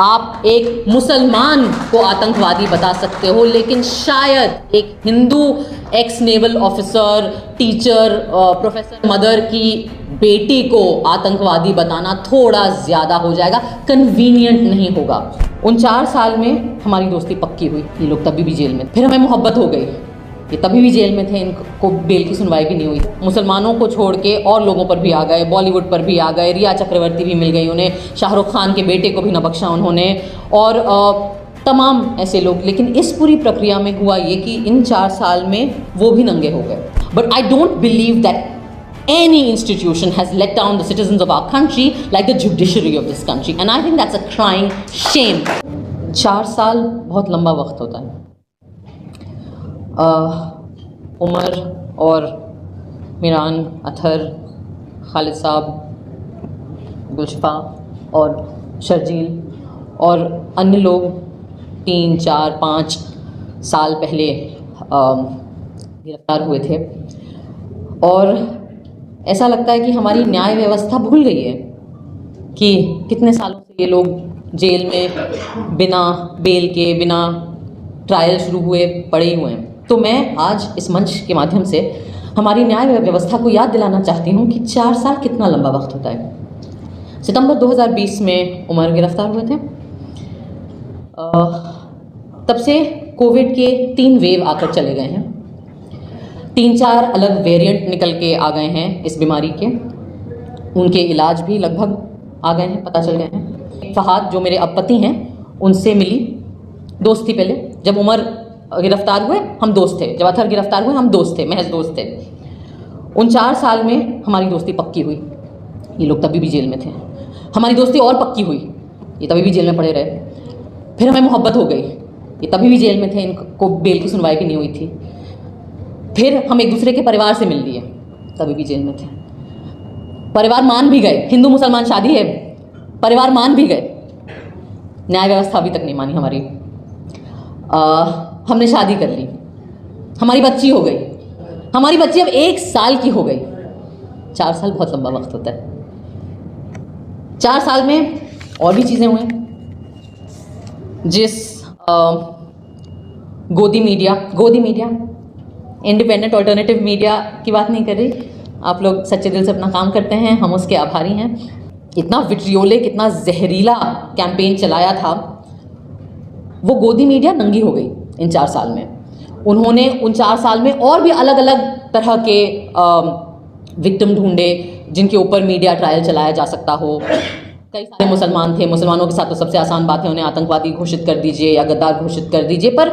आप एक मुसलमान को आतंकवादी बता सकते हो, लेकिन शायद एक Hindu x naval officer, teacher, professor mother की बेटी को आतंकवादी बताना थोड़ा ज़्यादा हो जाएगा, कन्वीनियंट नहीं होगा। उन 4 साल में हमारी दोस्ती पक्की हुई। ये लोग तभी भी जेल में, फिर हमें मोहब्बत हो गई। ये तभी भी जेल में थे, इनको बेल की सुनवाई भी नहीं हुई। मुसलमानों को छोड़ के और लोगों पर भी आ गए, बॉलीवुड पर भी आ गए, रिया चक्रवर्ती भी मिल गई उन्हें, शाहरुख खान के बेटे को भी न बख्शा उन्होंने, और तमाम ऐसे लोग। लेकिन इस पूरी प्रक्रिया में हुआ ये कि इन 4 साल में वो भी नंगे हो गए। But I don't believe that any institution has let down the citizens of our country like the judiciary of this country, and I think that's a crying shame. 4 साल बहुत लंबा वक्त होता है। उमर और मीरान, अथर, खालिद साहब, गुलशफा और शर्जील और अन्य लोग 3, 4, 5 साल पहले गिरफ्तार हुए थे, और ऐसा लगता है कि हमारी न्याय व्यवस्था भूल गई है कि कितने सालों से ये लोग जेल में बिना बेल के, बिना ट्रायल शुरू हुए पड़े हुए हैं। तो मैं आज इस मंच के माध्यम से हमारी न्याय व्यवस्था को याद दिलाना चाहती हूँ कि 4 साल कितना लंबा वक्त होता है। सितंबर 2020 में उमर गिरफ्तार हुए थे। तब से कोविड के 3 वेव आकर चले गए हैं। 3-4 अलग वेरिएंट निकल के आ गए हैं इस बीमारी के। उनके इलाज भी लगभग आ गए हैं, पता चल गए हैं। फहाद जो मेरे अब पति हैं, उनसे मिली, दोस्त थी पहले। जब उमर गिरफ्तार हुए हम दोस्त थे, जब अथर गिरफ्तार हुए हम दोस्त थे, महज दोस्त थे। उन 4 साल में हमारी दोस्ती पक्की हुई। ये लोग तभी भी जेल में थे। हमारी दोस्ती और पक्की हुई। ये तभी भी जेल में पड़े रहे। फिर हमें मोहब्बत हो गई। ये तभी भी जेल में थे, इनको बेल की सुनवाई भी नहीं हुई थी। फिर हम एक दूसरे के परिवार से मिल लिए, तभी भी जेल में थे। परिवार मान भी गए, हिंदू मुसलमान शादी है, परिवार मान भी गए। न्याय व्यवस्था अभी तक नहीं मानी हमारी। हमने शादी कर ली, हमारी बच्ची हो गई। हमारी बच्ची अब 1 साल की हो गई। 4 साल बहुत लंबा वक्त होता है। 4 साल में और भी चीज़ें हुई। जिस गोदी मीडिया इंडिपेंडेंट ऑल्टरनेटिव मीडिया की बात नहीं कर रही। आप लोग सच्चे दिल से अपना काम करते हैं, हम उसके आभारी हैं। इतना विट्रियोलिक, इतना जहरीला कैंपेन चलाया था, वो गोदी मीडिया नंगी हो गई इन 4 साल में। उन्होंने उन 4 साल में और भी अलग अलग तरह के विक्टिम ढूंढे जिनके ऊपर मीडिया ट्रायल चलाया जा सकता हो। कई सारे मुसलमान थे, मुसलमानों के साथ तो सबसे आसान बात है, उन्हें आतंकवादी घोषित कर दीजिए या गद्दार घोषित कर दीजिए। पर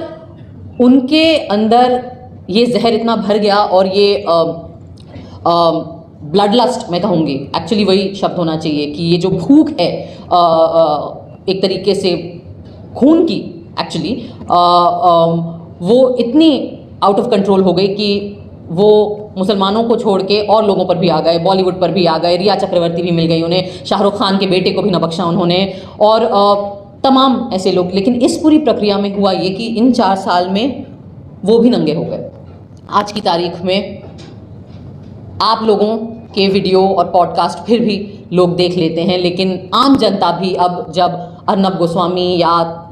उनके अंदर ये जहर इतना भर गया, और ये ब्लड लस्ट मैं कहूँगी, एक्चुअली वही शब्द होना चाहिए कि ये जो भूख है एक तरीके से खून की, एक्चुअली वो इतनी आउट ऑफ कंट्रोल हो गई कि वो मुसलमानों को छोड़ के और लोगों पर भी आ गए, बॉलीवुड पर भी आ गए, रिया चक्रवर्ती भी मिल गई उन्हें, शाहरुख खान के बेटे को भी न बख्शा उन्होंने, और तमाम ऐसे लोग। लेकिन इस पूरी प्रक्रिया में हुआ ये कि इन 4 साल में वो भी नंगे हो गए। आज की तारीख में आप लोगों के वीडियो और पॉडकास्ट फिर भी लोग देख लेते हैं, लेकिन आम जनता भी अब जब अर्नब गोस्वामी या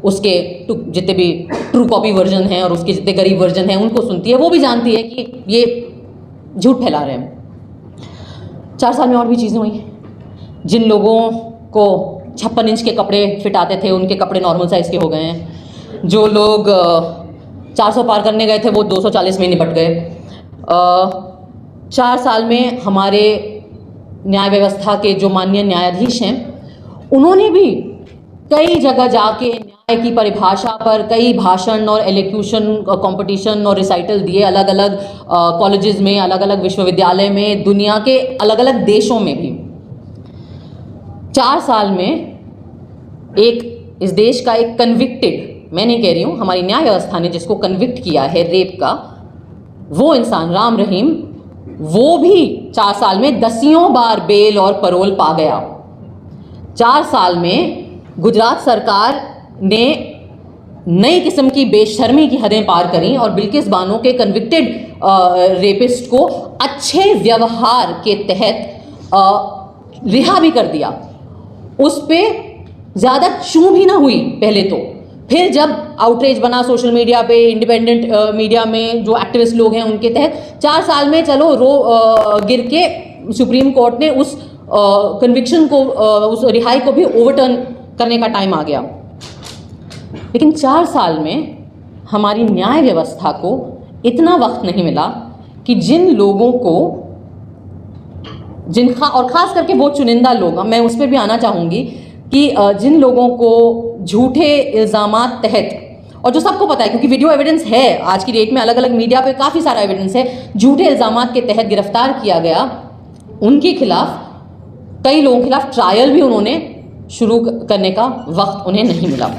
उसके जितने भी ट्रू कॉपी वर्जन हैं और उसके जितने गरीब वर्जन हैं उनको सुनती है, वो भी जानती है कि ये झूठ फैला रहे हैं। 4 साल में और भी चीज़ें हुई। जिन लोगों को 56 इंच के कपड़े फिट आते थे, उनके कपड़े नॉर्मल साइज़ के हो गए हैं। जो लोग 400 पार करने गए थे, वो 240 में निपट गए। 4 साल में हमारे न्याय व्यवस्था के जो माननीय न्यायाधीश हैं, उन्होंने भी कई जगह जाके न्याय की परिभाषा पर कई भाषण और एलोक्यूशन कंपटीशन और रिसाइटल दिए, अलग अलग कॉलेजेस में, अलग अलग विश्वविद्यालय में, दुनिया के अलग अलग देशों में भी। 4 साल में इस देश का एक कन्विक्टेड, मैं नहीं कह रही हूँ, हमारी न्याय व्यवस्था ने जिसको कन्विक्ट किया है रेप का, वो इंसान राम रहीम, वो भी 4 साल में 10 बार बेल और पैरोल पा गया। 4 साल में गुजरात सरकार ने नई किस्म की बेशर्मी की हदें पार करी और बिल्किस बानो के कन्विक्टेड रेपिस्ट को अच्छे व्यवहार के तहत रिहा भी कर दिया। उस पे ज़्यादा चूं भी ना हुई पहले तो, फिर जब आउटरीच बना सोशल मीडिया पे, इंडिपेंडेंट मीडिया में जो एक्टिविस्ट लोग हैं उनके तहत, 4 साल में चलो गिर के सुप्रीम कोर्ट ने उस कन्विक्शन को, उस रिहाई को भी ओवरटर्न करने का टाइम आ गया। लेकिन 4 साल में हमारी न्याय व्यवस्था को इतना वक्त नहीं मिला कि जिन लोगों को, और ख़ास करके वो चुनिंदा लोग, मैं उस पर भी आना चाहूँगी कि जिन लोगों को झूठे इल्ज़ामात तहत, और जो सबको पता है क्योंकि वीडियो एविडेंस है, आज की डेट में अलग अलग मीडिया पे काफ़ी सारा एविडेंस है, झूठे इल्ज़ामात के तहत गिरफ्तार किया गया, उनके खिलाफ, कई लोगों के खिलाफ ट्रायल भी उन्होंने शुरू करने का वक्त उन्हें नहीं मिला।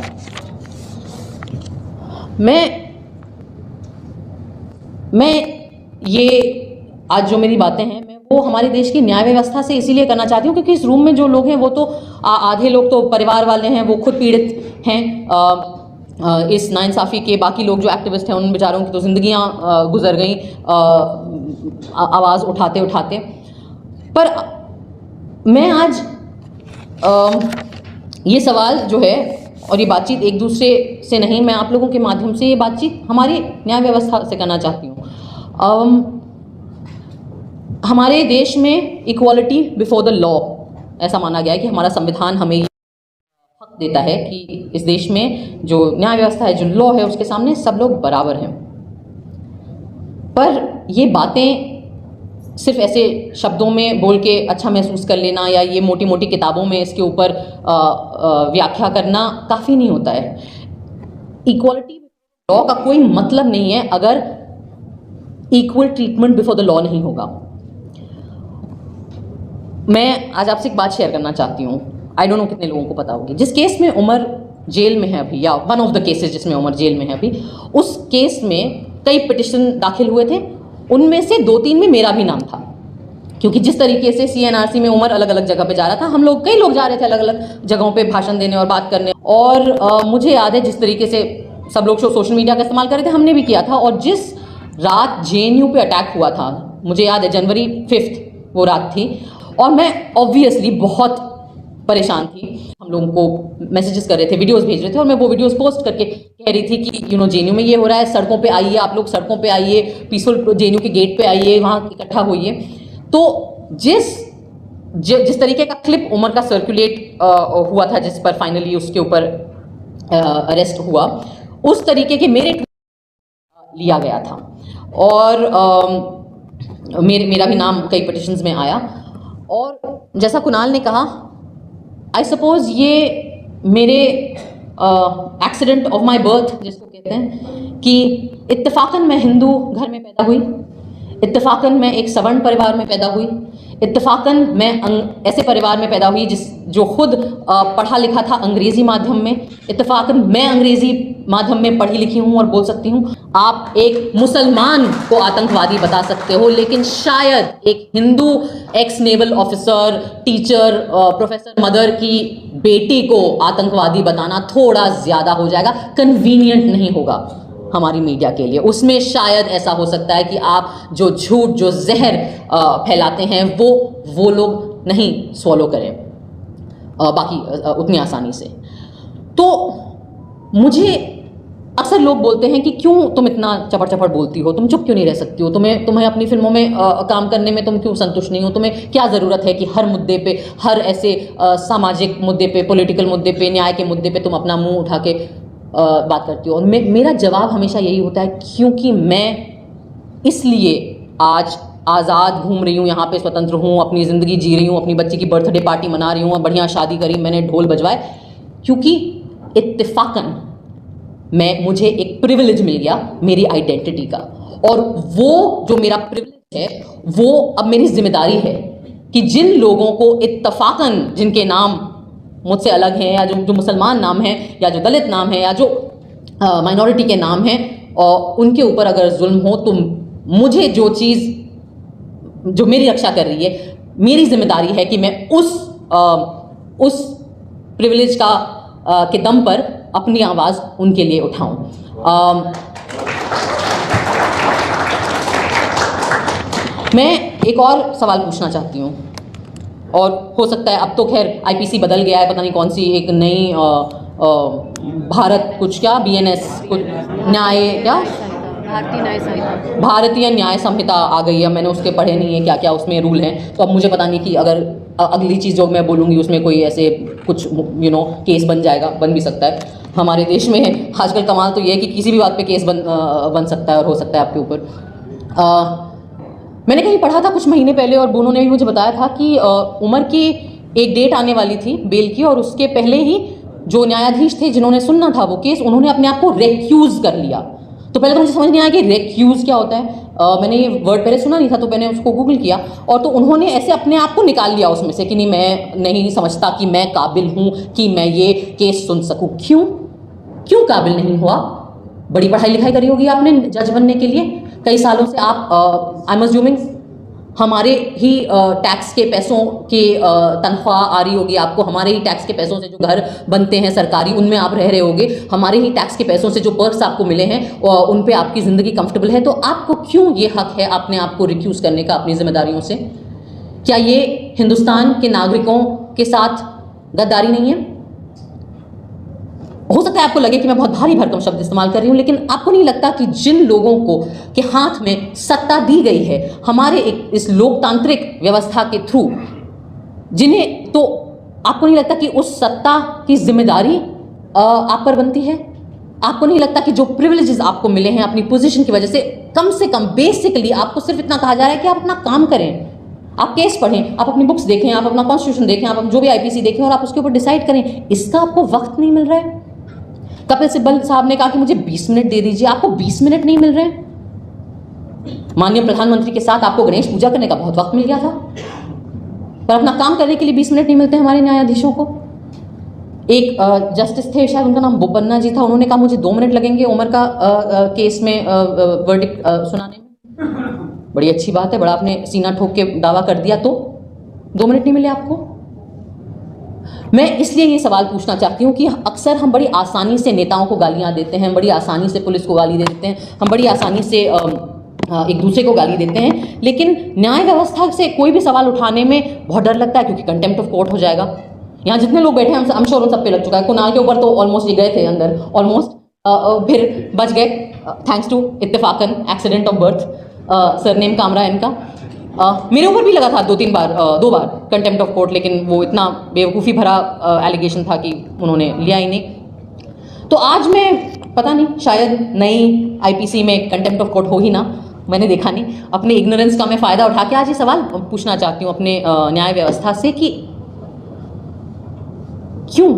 मैं ये आज जो मेरी बातें हैं, मैं वो हमारे देश की न्याय व्यवस्था से इसीलिए करना चाहती हूँ क्योंकि इस रूम में जो लोग हैं वो तो आधे लोग तो परिवार वाले हैं, वो खुद पीड़ित हैं इस नाइंसाफ़ी के। बाकी लोग जो एक्टिविस्ट हैं उन बेचारों की तो ज़िंदगियाँ गुजर गई आवाज़ उठाते उठाते। पर मैं आज ये सवाल जो है और ये बातचीत एक दूसरे से नहीं, मैं आप लोगों के माध्यम से ये बातचीत हमारी न्याय व्यवस्था से करना चाहती हूँ। हमारे देश में इक्वालिटी बिफोर द लॉ ऐसा माना गया है कि हमारा संविधान हमें हक देता है कि इस देश में जो न्याय व्यवस्था है, जो लॉ है, उसके सामने सब लोग बराबर हैं। पर ये बातें सिर्फ ऐसे शब्दों में बोल के अच्छा महसूस कर लेना या ये मोटी मोटी किताबों में इसके ऊपर व्याख्या करना काफ़ी नहीं होता है। इक्वालिटी लॉ का कोई मतलब नहीं है अगर equal treatment before the law नहीं होगा। मैं आज आपसे एक बात शेयर करना चाहती हूँ, आई डोंट नो कितने लोगों को पता होगी। जिस केस में उमर जेल में है अभी, या वन ऑफ द केसेस जिसमें उमर जेल में है अभी, उस केस में कई पिटिशन दाखिल हुए थे, उनमें से 2-3 में मेरा भी नाम था क्योंकि जिस तरीके से CNRC में उमर अलग अलग जगह पे जा रहा था, हम लोग, कई लोग जा रहे थे अलग अलग जगहों पे भाषण देने और बात करने। और मुझे याद है जिस तरीके से सब लोग सोशल मीडिया का इस्तेमाल कर रहे थे, हमने भी किया था। और जिस रात JNU पे अटैक हुआ था, मुझे याद है जनवरी 5 वो रात थी, और मैं ऑब्वियसली बहुत परेशान थी। हम लोगों को मैसेजेस कर रहे थे, वीडियोस भेज रहे थे, और मैं वो वीडियोस पोस्ट करके कह रही थी कि JNU में ये हो रहा है, सड़कों पे आइए, आप लोग सड़कों पे आइए, पीसफुल JNU के गेट पे आइए, वहाँ इकट्ठा होइए। तो जिस तरीके का क्लिप उमर का सर्कुलेट हुआ था, जिस पर फाइनली उसके ऊपर अरेस्ट हुआ, उस तरीके के मेरे लिया गया था और मेरा भी नाम कई पिटिशंस में आया। और जैसा कुणाल ने कहा, आई सपोज ये मेरे एक्सीडेंट ऑफ माई बर्थ जिसको कहते हैं, कि इत्तेफाकन मैं हिंदू घर में पैदा हुई, इत्तेफाकन मैं एक सवर्ण परिवार में पैदा हुई, इत्तेफाकन मैं ऐसे परिवार में पैदा हुई जो खुद पढ़ा लिखा था अंग्रेज़ी माध्यम में, इत्तेफाकन मैं अंग्रेज़ी माध्यम में पढ़ी लिखी हूँ और बोल सकती हूँ। आप एक मुसलमान को आतंकवादी बता सकते हो, लेकिन शायद एक Hindu x naval officer, teacher, professor mother की बेटी को आतंकवादी बताना थोड़ा ज़्यादा हो जाएगा, कन्वीनियंट नहीं होगा हमारी मीडिया के लिए। उसमें शायद ऐसा हो सकता है कि आप जो झूठ, जो जहर फैलाते हैं वो लोग नहीं स्वॉलो करें बाकी उतनी आसानी से। तो मुझे अक्सर लोग बोलते हैं कि क्यों तुम इतना चपड़ बोलती हो, तुम चुप क्यों नहीं रह सकती हो, तुम्हें अपनी फिल्मों में काम करने में तुम क्यों संतुष्ट नहीं हो, तुम्हें क्या ज़रूरत है कि हर मुद्दे पे, हर ऐसे सामाजिक मुद्दे पे, पॉलिटिकल मुद्दे पे, न्याय के मुद्दे पे तुम अपना मुंह उठा के बात करती हो। और मेरा जवाब हमेशा यही होता है, क्योंकि मैं इसलिए आज आज़ाद घूम रही हूँ, यहाँ पे स्वतंत्र हूँ, अपनी ज़िंदगी जी रही हूँ, अपनी बच्ची की बर्थडे पार्टी मना रही हूँ, बढ़िया शादी करी मैंने, ढोल बजवाए, क्योंकि इत्तेफाकन मुझे एक प्रिविलेज मिल गया मेरी आइडेंटिटी का। और वो जो मेरा प्रिविलेज है, वो अब मेरी जिम्मेदारी है कि जिन लोगों को इत्तेफाकन, जिनके नाम मुझसे अलग हैं, या जो मुसलमान नाम है, या जो दलित नाम है, या जो माइनॉरिटी के नाम हैं, और उनके ऊपर अगर जुल्म हो, तो मुझे जो चीज़ जो मेरी रक्षा कर रही है, मेरी जिम्मेदारी है कि मैं उस प्रिविलेज के दम पर अपनी आवाज़ उनके लिए उठाऊं। मैं एक और सवाल पूछना चाहती हूँ और हो सकता है अब तो खैर आईपीसी बदल गया है, पता नहीं कौन सी एक नई भारत कुछ क्या बीएनएस कुछ न्याय क्या भारतीय न्याय संहिता आ गई है। मैंने उसके पढ़े नहीं है क्या क्या उसमें रूल हैं, तो अब मुझे पता नहीं कि अगर अगली चीज़ जो मैं बोलूँगी उसमें कोई ऐसे कुछ केस बन जाएगा, बन भी सकता है। हमारे देश में आजकल कमाल तो ये है कि किसी भी बात पे केस बन सकता है और हो सकता है आपके ऊपर। मैंने कहीं पढ़ा था कुछ महीने पहले और बोनो ने भी मुझे बताया था कि उमर की एक डेट आने वाली थी बेल की, और उसके पहले ही जो न्यायाधीश थे जिन्होंने सुनना था वो केस, उन्होंने अपने आप को रेक्यूज़ कर लिया। तो पहले तो मुझे समझ नहीं आया कि रेक्यूज़ क्या होता है। मैंने ये वर्ड पहले सुना नहीं था, तो मैंने उसको गूगल किया और तो उन्होंने ऐसे अपने आप को निकाल लिया उसमें से कि नहीं, मैं नहीं समझता कि मैं काबिल हूँ कि मैं ये केस सुन सकूँ। क्यों काबिल नहीं हुआ? बड़ी पढ़ाई लिखाई करी होगी आपने जज बनने के लिए, कई सालों से आप आई एम अज्यूमिंग हमारे ही टैक्स के पैसों की तनख्वाह आ रही होगी आपको, हमारे ही टैक्स के पैसों से जो घर बनते हैं सरकारी उनमें आप रह रहे होगे, हमारे ही टैक्स के पैसों से जो पर्क्स आपको मिले हैं उन पे आपकी ज़िंदगी कंफर्टेबल है। तो आपको क्यों ये हक है अपने आप को रिक्यूज़ करने का अपनी जिम्मेदारियों से? क्या ये हिंदुस्तान के नागरिकों के साथ गद्दारी नहीं है? हो सकता है आपको लगे कि मैं बहुत भारी भरकम शब्द इस्तेमाल कर रही हूँ, लेकिन आपको नहीं लगता कि जिन लोगों को के हाथ में सत्ता दी गई है हमारे इस लोकतांत्रिक व्यवस्था के थ्रू, जिन्हें, तो आपको नहीं लगता कि उस सत्ता की जिम्मेदारी आप पर बनती है? आपको नहीं लगता कि जो प्रिविलेजेस आपको मिले हैं अपनी पोजीशन की वजह से कम बेसिकली आपको सिर्फ इतना कहा जा रहा है कि आप अपना काम करें, आप केस पढ़ें, आप अपनी बुक्स देखें, आप अपना कॉन्स्टिट्यूशन देखें, आप जो भी आईपीसी देखें और आप उसके ऊपर डिसाइड करें। इसका आपको वक्त नहीं मिल रहा है। कपिल सिब्बल साहब ने कहा कि मुझे 20 मिनट दे दीजिए, आपको 20 मिनट नहीं मिल रहे हैं। माननीय प्रधानमंत्री के साथ आपको गणेश पूजा करने का बहुत वक्त मिल गया था, पर अपना काम करने के लिए 20 मिनट नहीं मिलते हमारे न्यायाधीशों को। एक जस्टिस थे, शायद उनका नाम बोपन्ना जी था, उन्होंने कहा मुझे 2 मिनट लगेंगे उमर का केस में वर्डिक्ट सुनाने में। बड़ी अच्छी बात है, बड़ा आपने सीना ठोक के दावा कर दिया, तो 2 मिनट नहीं मिले आपको। मैं इसलिए ये सवाल पूछना चाहती हूँ कि अक्सर हम बड़ी आसानी से नेताओं को गालियाँ देते हैं, बड़ी आसानी से पुलिस को गाली दे देते हैं, हम बड़ी आसानी से एक दूसरे को गाली देते हैं, लेकिन न्याय व्यवस्था से कोई भी सवाल उठाने में बहुत डर लगता है क्योंकि कंटेम्प्ट ऑफ कोर्ट हो जाएगा। यहाँ जितने लोग बैठे हैं हम श्योर उन सब पे लग चुका है। कुणाल के ऊपर तो ऑलमोस्ट ये गए थे अंदर, ऑलमोस्ट, फिर बच गए थैंक्स टू इत्तेफाकन accident of birth, surname Kamra इनका। मेरे ऊपर भी लगा था 2 बार कंटेम्प्ट ऑफ कोर्ट, लेकिन वो इतना बेवकूफ़ी भरा एलिगेशन था कि उन्होंने लिया ही नहीं। तो आज मैं पता नहीं, शायद नई आईपीसी में कंटेम्प्ट ऑफ कोर्ट हो ही ना, मैंने देखा नहीं। अपने इग्नोरेंस का मैं फ़ायदा उठा के आज ये सवाल पूछना चाहती हूँ अपने न्याय व्यवस्था से कि क्यों,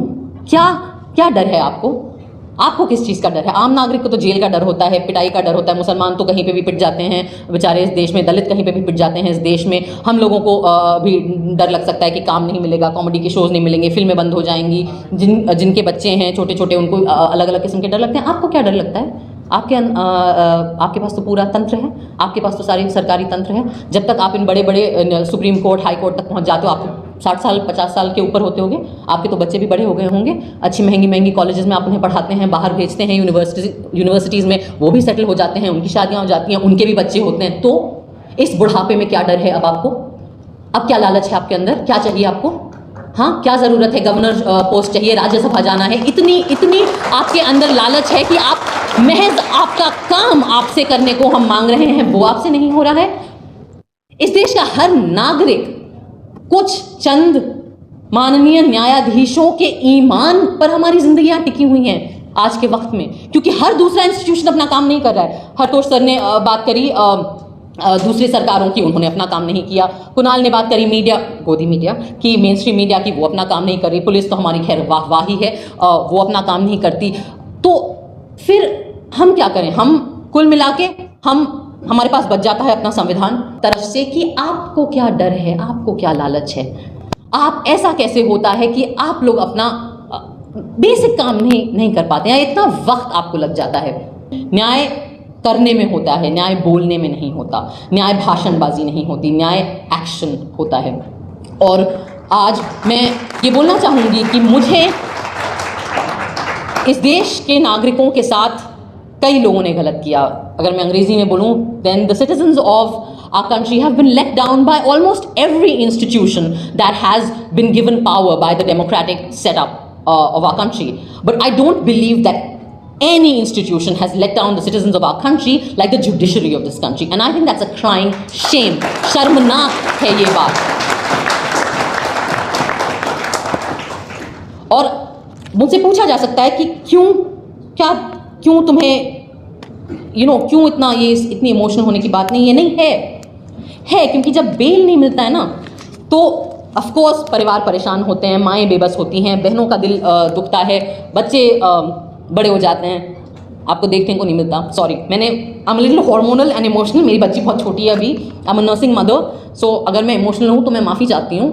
क्या डर है आपको किस चीज़ का डर है? आम नागरिक को तो जेल का डर होता है, पिटाई का डर होता है, मुसलमान तो कहीं पे भी पिट जाते हैं बेचारे इस देश में, दलित कहीं पे भी पिट जाते हैं इस देश में। हम लोगों को भी डर लग सकता है कि काम नहीं मिलेगा, कॉमेडी के शोज़ नहीं मिलेंगे, फिल्में बंद हो जाएंगी, जिनके बच्चे हैं छोटे छोटे उनको अलग अलग किस्म के डर लगते हैं। आपको क्या डर लगता है? आपके पास तो पूरा तंत्र है, आपके पास तो सारी सरकारी तंत्र है। जब तक आप इन बड़े बड़े सुप्रीम कोर्ट, हाई कोर्ट तक पहुंच जाते हो, आप 60 साल 50 साल के ऊपर होते होंगे, आपके तो बच्चे भी बड़े हो गए होंगे, अच्छी महंगी कॉलेजेस में आप उन्हें पढ़ाते हैं, बाहर भेजते हैं, यूनिवर्सिटीज़ में वो भी सेटल हो जाते हैं, उनकी शादियाँ हो जाती हैं, उनके भी बच्चे होते हैं। तो इस बुढ़ापे में क्या डर है अब आपको? अब क्या लालच है आपके अंदर? क्या चाहिए आपको? हाँ, क्या ज़रूरत है? गवर्नर पोस्ट चाहिए, राज्यसभा जाना है, इतनी आपके अंदर लालच है कि आप महज आपका काम आपसे करने को हम मांग रहे हैं, वो आपसे नहीं हो रहा है। इस देश का हर नागरिक कुछ चंद माननीय न्यायाधीशों के ईमान पर हमारी जिंदगियां टिकी हुई हैं आज के वक्त में, क्योंकि हर दूसरा इंस्टीट्यूशन अपना काम नहीं कर रहा है। हरतोष सर ने बात करी दूसरी सरकारों की, उन्होंने अपना काम नहीं किया। कुणाल ने बात करी गोदी मीडिया की, मेन स्ट्रीम मीडिया की, वो अपना काम नहीं कर रही। पुलिस तो हमारी खैर वाही है, वो अपना काम नहीं करती। तो फिर हम क्या करें? हम कुल मिला के हमारे पास बच जाता है अपना संविधान तरफ से कि आपको क्या डर है, आपको क्या लालच है, आप ऐसा कैसे होता है कि आप लोग अपना बेसिक काम नहीं कर पाते हैं, इतना वक्त आपको लग जाता है। न्याय करने में होता है, न्याय बोलने में नहीं होता, न्याय भाषणबाजी नहीं होती, न्याय एक्शन होता है। और आज मैं ये बोलना चाहूँगी कि मुझे इस देश के नागरिकों के साथ कई लोगों ने गलत किया। अगर मैं अंग्रेजी में बोलूँ, then the citizens of our country have been let down by almost every institution that has been given power by the democratic setup of our country. But I don't believe that any institution has let down the citizens of our country like the judiciary of this country. And I think that's a crying shame. शर्मनाक है ये बात. और मुझसे पूछा जा सकता है कि क्यों तुम्हें क्यों इतना ये इतनी इमोशनल होने की बात नहीं. ये नहीं है क्योंकि जब बेल नहीं मिलता है ना तो ऑफ कोर्स परिवार परेशान होते हैं, माएँ बेबस होती हैं, बहनों का दिल दुखता है, बच्चे बड़े हो जाते हैं, आपको देखने को नहीं मिलता. सॉरी, मैंने I am little hormonal and emotional. मेरी बच्ची बहुत छोटी है अभी. I am a nursing mother, so अगर मैं इमोशनल हूँ तो मैं माफ़ी चाहती हूँ.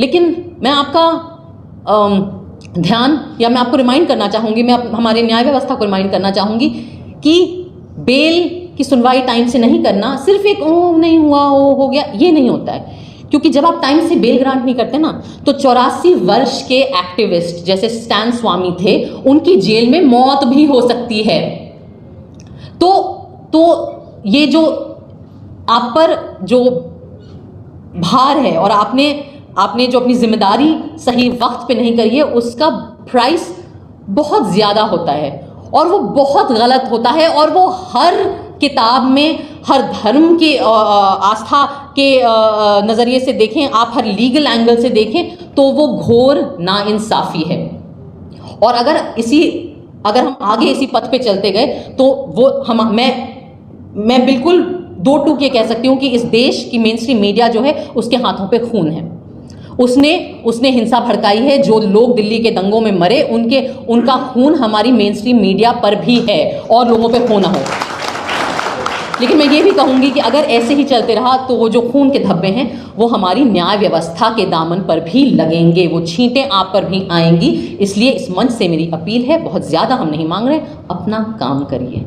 लेकिन मैं आपका ध्यान या मैं आपको रिमाइंड करना चाहूँगी, मैं हमारे न्याय व्यवस्था को रिमाइंड करना चाहूँगी कि बेल की सुनवाई टाइम से नहीं करना सिर्फ एक नहीं हुआ हो गया ये नहीं होता है. क्योंकि जब आप टाइम से बेल ग्रांट नहीं करते ना तो 84 वर्ष के एक्टिविस्ट जैसे स्टैन स्वामी थे, उनकी जेल में मौत भी हो सकती है. तो ये जो आप पर जो भार है और आपने जो अपनी जिम्मेदारी सही वक्त पे नहीं करी है, उसका प्राइस बहुत ज़्यादा होता है और वो बहुत गलत होता है. और वो हर किताब में, हर धर्म के आस्था के नज़रिए से देखें आप, हर लीगल एंगल से देखें तो वो घोर नाइंसाफ़ी है. और अगर हम आगे इसी पथ पे चलते गए तो मैं बिल्कुल 2-2 कह सकती हूँ कि इस देश की मेन स्ट्रीम मीडिया जो है उसके हाथों पे खून है. उसने हिंसा भड़काई है. जो लोग दिल्ली के दंगों में मरे उनका खून हमारी मेन स्ट्रीम मीडिया पर भी है और लोगों पे खून हो. लेकिन मैं ये भी कहूँगी कि अगर ऐसे ही चलते रहा तो वो जो खून के धब्बे हैं वो हमारी न्याय व्यवस्था के दामन पर भी लगेंगे, वो छींटें आप पर भी आएंगी. इसलिए इस मंच से मेरी अपील है, बहुत ज़्यादा हम नहीं मांग रहे, अपना काम करिए.